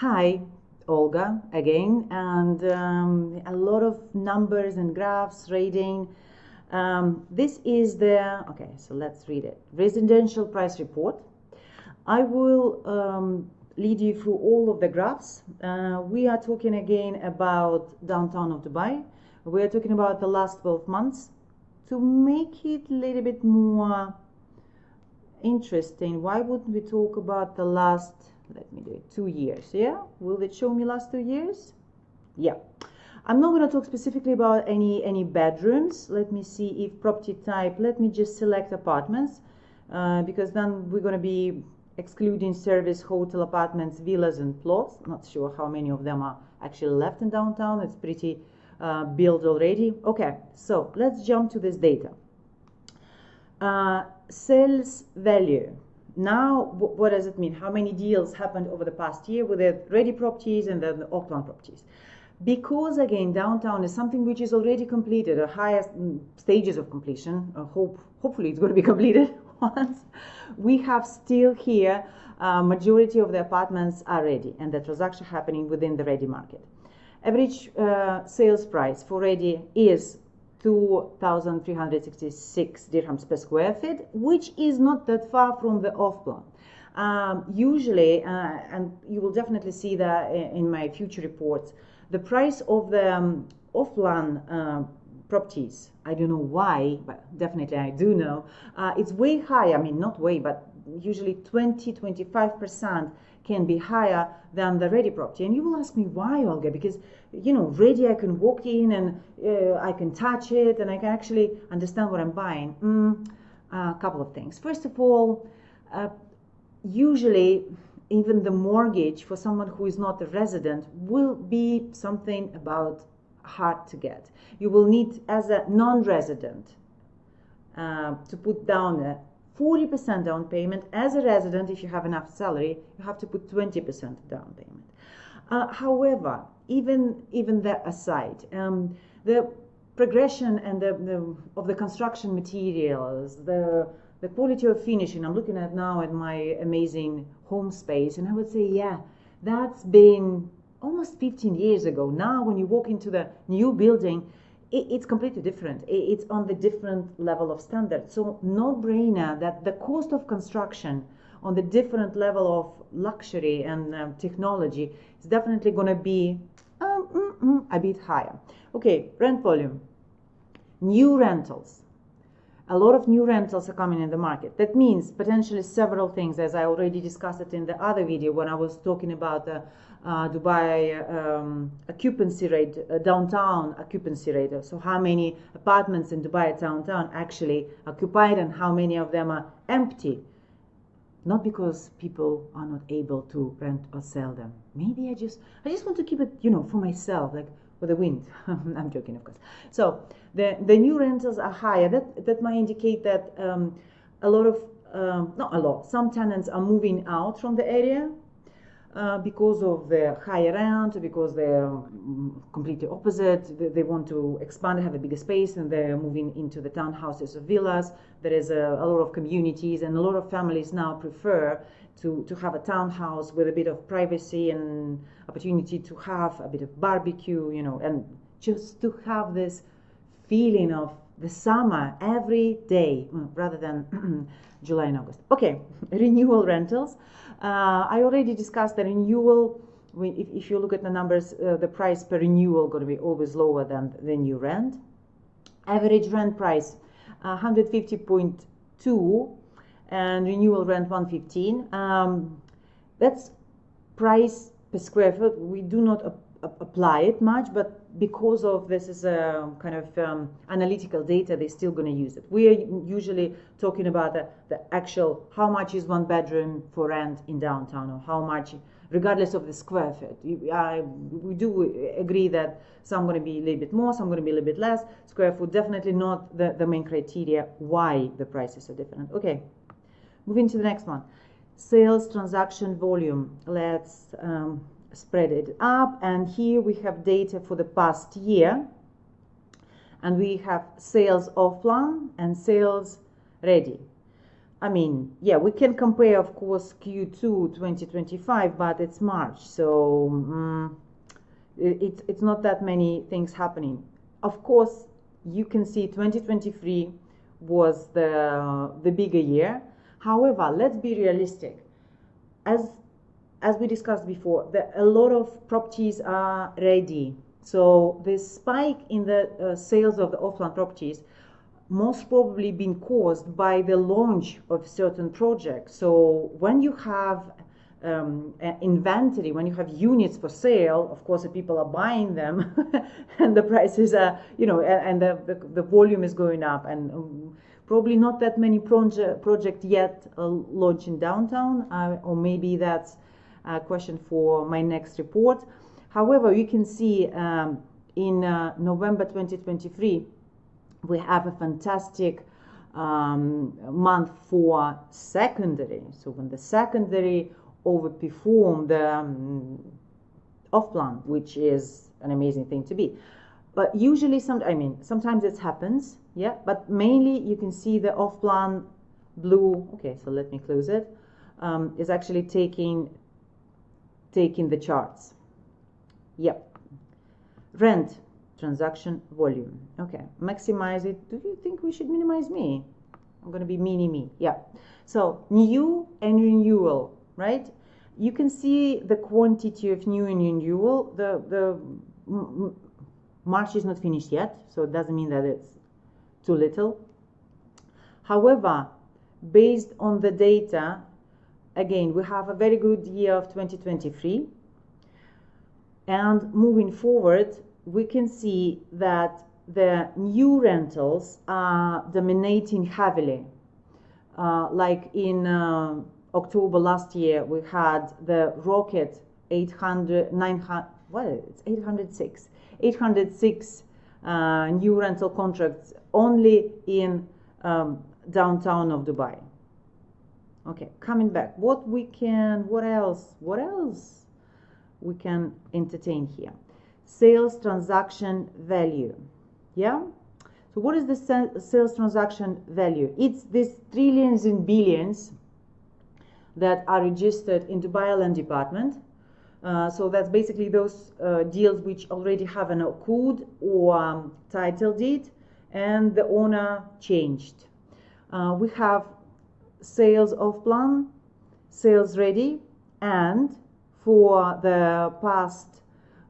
Hi, Olga again, and a lot of numbers and graphs reading. This is the, okay, so let's read it. Residential price report. I will lead you through all of the graphs. We are talking again about downtown of Dubai. We are talking about the last 12 months. To make it a little bit more interesting, why wouldn't we talk about the last, let me do it, 2 years? Yeah, will it show me last 2 years? Yeah, I'm not going to talk specifically about any bedrooms. Let me see if property type, let me just select apartments, because then we're going to be excluding service, hotel, apartments, villas and plots. Not sure how many of them are actually left in downtown. It's pretty built already. Okay, so let's jump to this data. Sales value. Now, what does it mean? How many deals happened over the past year with the ready properties and then the off-plan properties? Because again, downtown is something which is already completed, the highest stages of completion. Hopefully it's going to be completed once. We have still here, majority of the apartments are ready, and the transaction happening within the ready market. Average sales price for ready is 2,366 dirhams per square feet, which is not that far from the off-plan. Usually, and you will definitely see that in my future reports, the price of the off-plan properties, I don't know why, but definitely I do know, it's way higher. I mean, not way, but usually 20-25% can be higher than the ready property. And you will ask me why, Olga? Because, you know, ready, I can walk in and I can touch it and I can actually understand what I'm buying. A couple of things. First of all, usually even the mortgage for someone who is not a resident will be something about hard to get. You will need, as a non-resident, to put down a 40% down payment. As a resident, if you have enough salary, you have to put 20% down payment. However, even that aside, the progression and of the construction materials, the quality of finishing, I'm looking at now at my amazing home space, and I would say, yeah, that's been almost 15 years ago. Now, when you walk into the new building, it's completely different. It's on the different level of standard. So no-brainer that the cost of construction on the different level of luxury and technology is definitely going to be a bit higher. Okay, rent volume. New rentals. A lot of new rentals are coming in the market. That means potentially several things, as I already discussed it in the other video when I was talking about the Dubai occupancy rate, downtown occupancy rate. So how many apartments in Dubai downtown actually occupied and how many of them are empty. Not because people are not able to rent or sell them. Maybe I just want to keep it, you know, for myself, like for the wind. I'm joking, of course. So the new rentals are higher. That might indicate that a lot of, not a lot, some tenants are moving out from the area because of the higher rent, because they're completely opposite. They want to expand, have a bigger space, and they're moving into the townhouses or villas. There is a lot of communities, and a lot of families now prefer to have a townhouse with a bit of privacy and opportunity to have a bit of barbecue, you know, and just to have this feeling of the summer every day rather than July and August. Okay, renewal rentals. I already discussed the renewal. If you look at the numbers, the price per renewal going to be always lower than the new rent. Average rent price 150.2 and renewal rent 115. That's price per square foot. We do not apply it much, but because of this is a kind of analytical data, they're still going to use it. We are usually talking about the actual, how much is one bedroom for rent in downtown, or how much, regardless of the square foot. We do agree that some going to be a little bit more, some going to be a little bit less. Square foot, definitely not the main criteria why the prices are different. Okay, moving to the next one. Sales transaction volume. Let's spread it up, and here we have data for the past year, and we have sales off-plan and sales ready. I mean, yeah, we can compare, of course, Q2 2025, but it's March, so it's not that many things happening. Of course, you can see 2023 was the bigger year. However, let's be realistic. As we discussed before, a lot of properties are ready. So the spike in the sales of the off-plan properties most probably been caused by the launch of certain projects. So when you have inventory, when you have units for sale, of course, the people are buying them and the prices are, and the volume is going up, and probably not that many project yet launched in downtown, or maybe that's a question for my next report. However, you can see in November 2023, we have a fantastic month for secondary. So when the secondary overperform the off-plan, which is an amazing thing to be. But usually, sometimes it happens, yeah. But mainly, you can see the off-plan blue. Okay, so let me close it. Is actually taking the charts. Yep. Rent transaction volume. Okay, maximize it. Do you think we should minimize me? I'm going to be me. Yeah. So new and renewal, right? You can see the quantity of new and renewal. The March is not finished yet, so it doesn't mean that it's too little. However, based on the data, again, we have a very good year of 2023. And moving forward, we can see that the new rentals are dominating heavily. Like in October last year, we had the rocket 806 new rental contracts only in downtown of Dubai. Okay, coming back, what else we can entertain here? Sales transaction value. Yeah. So what is the sales transaction value? It's these trillions and billions that are registered in Dubai Land Department. So that's basically those deals which already have an code or title deed, and the owner changed. We have sales off plan, sales ready, and for the past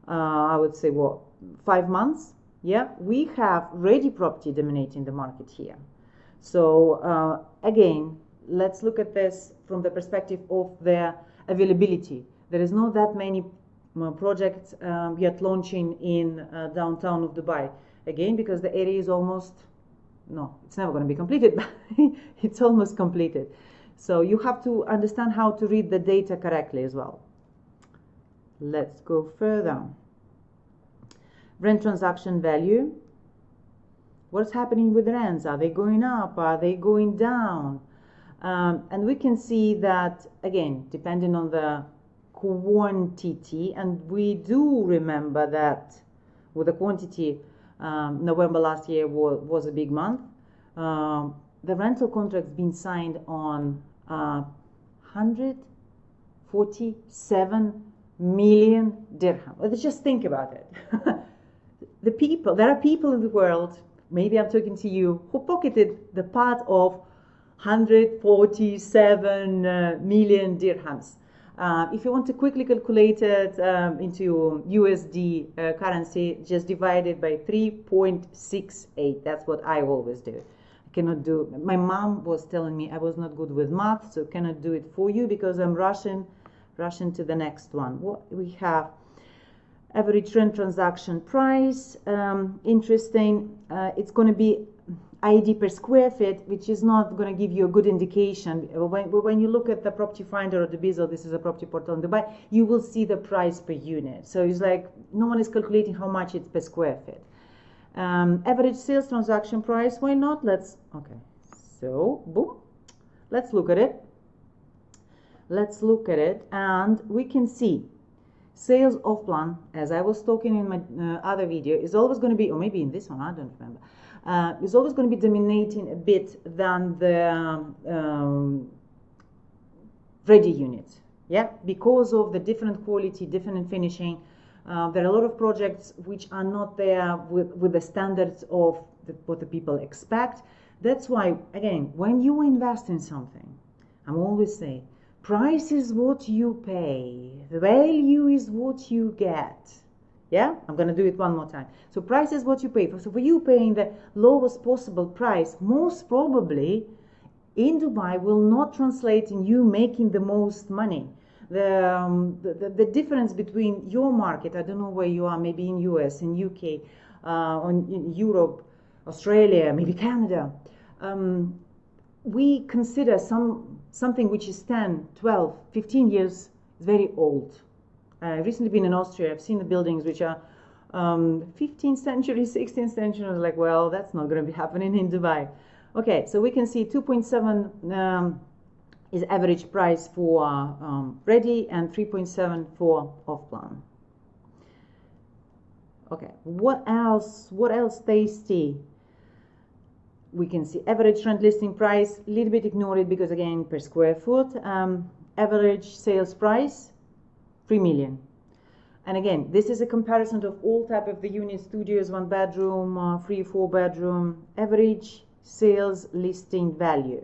I would say 5 months, yeah, we have ready property dominating the market here. So again, let's look at this from the perspective of their availability. There is not that many projects yet launching in downtown of Dubai. Again, because the area is it's never going to be completed, but it's almost completed. So you have to understand how to read the data correctly as well. Let's go further. Rent transaction value. What's happening with rents? Are they going up? Are they going down? And we can see that, again, depending on the quantity, and we do remember that with the quantity, November last year was a big month. The rental contracts been signed on 147 million dirham. Let's just think about it. There are people in the world, maybe I'm talking to you, who pocketed the part of 147 million dirhams. If you want to quickly calculate it into USD currency, just divide it by 3.68. That's what I always do. I cannot do. My mom was telling me I was not good with math, so cannot do it for you because I'm rushing to the next one. What we have: average rent transaction price. Interesting. It's going to be ID per square feet, which is not going to give you a good indication. When you look at the property finder or the Bizzle, this is a property portal in Dubai, you will see the price per unit. So it's like no one is calculating how much it's per square feet. Average sales transaction price, why not? Okay, so boom, let's look at it. And we can see sales off plan, as I was talking in my other video, is always going to be, or maybe in this one, I don't remember, is always going to be dominating a bit than the ready unit, yeah, because of the different quality, different finishing. There are a lot of projects which are not there with the standards of what the people expect. That's why, again, when you invest in something, I'm always saying, price is what you pay, the value is what you get. Yeah, I'm going to do it one more time. So price is what you pay for. So for you paying the lowest possible price, most probably in Dubai will not translate in you making the most money. The difference between your market, I don't know where you are, maybe in US, in UK, in Europe, Australia, maybe Canada, we consider something which is 10, 12, 15 years very old. I've recently been in Austria. I've seen the buildings which are 15th century, 16th century. I was like, well, that's not going to be happening in Dubai. Okay, so we can see 2.7 is average price for ready and 3.7 for off-plan. Okay, what else tasty? We can see average rent listing price, a little bit ignore it because again per square foot. Average sales price, 3 million. And again, this is a comparison of all type of the unit, studios, 1 bedroom, 3, 4 bedroom, average sales listing value.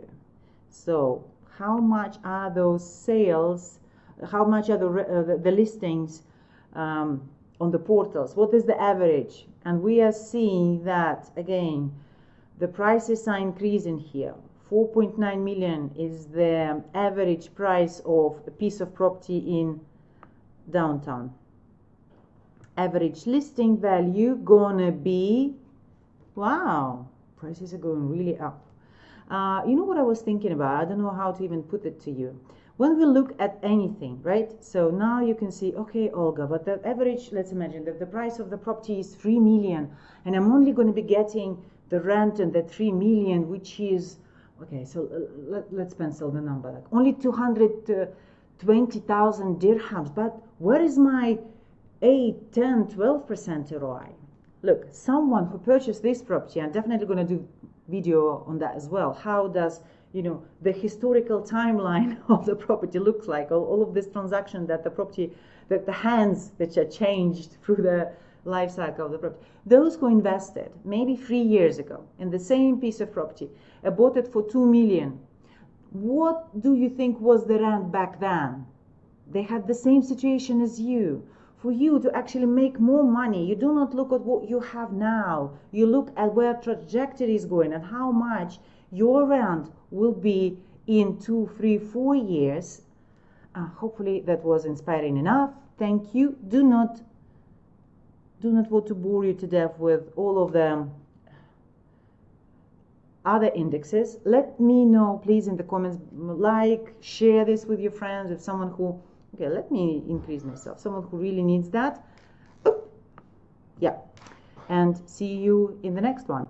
So how much are those sales, how much are the listings on the portals? What is the average? And we are seeing that, again, the prices are increasing here. 4.9 million is the average price of a piece of property in downtown. Average listing value gonna be, wow, prices are going really up. You know what I was thinking about? I don't know how to even put it to you. When we look at anything, right? So now you can see, okay, Olga, but the average, let's imagine that the price of the property is 3 million, and I'm only going to be getting the rent and the 3 million, which is, okay, so let's pencil the number, like only 220,000 dirhams, but where is my 8, 10, 12% ROI? Look, someone who purchased this property, I'm definitely going to do video on that as well. How does, you know, the historical timeline of the property looks like, all of this transaction that the property, that the hands that are changed through the life cycle of the property. Those who invested maybe 3 years ago in the same piece of property, bought it for 2 million. What do you think was the rent back then? They had the same situation as you. For you to actually make more money, you do not look at what you have now. You look at where trajectory is going and how much your rent will be in 2, 3, 4 years. Hopefully that was inspiring enough. Thank you. Do not want to bore you to death with all of the other indexes. Let me know, please, in the comments. Like, share this with your friends. If someone who, okay, let me increase myself. Someone who really needs that. Yeah. And see you in the next one.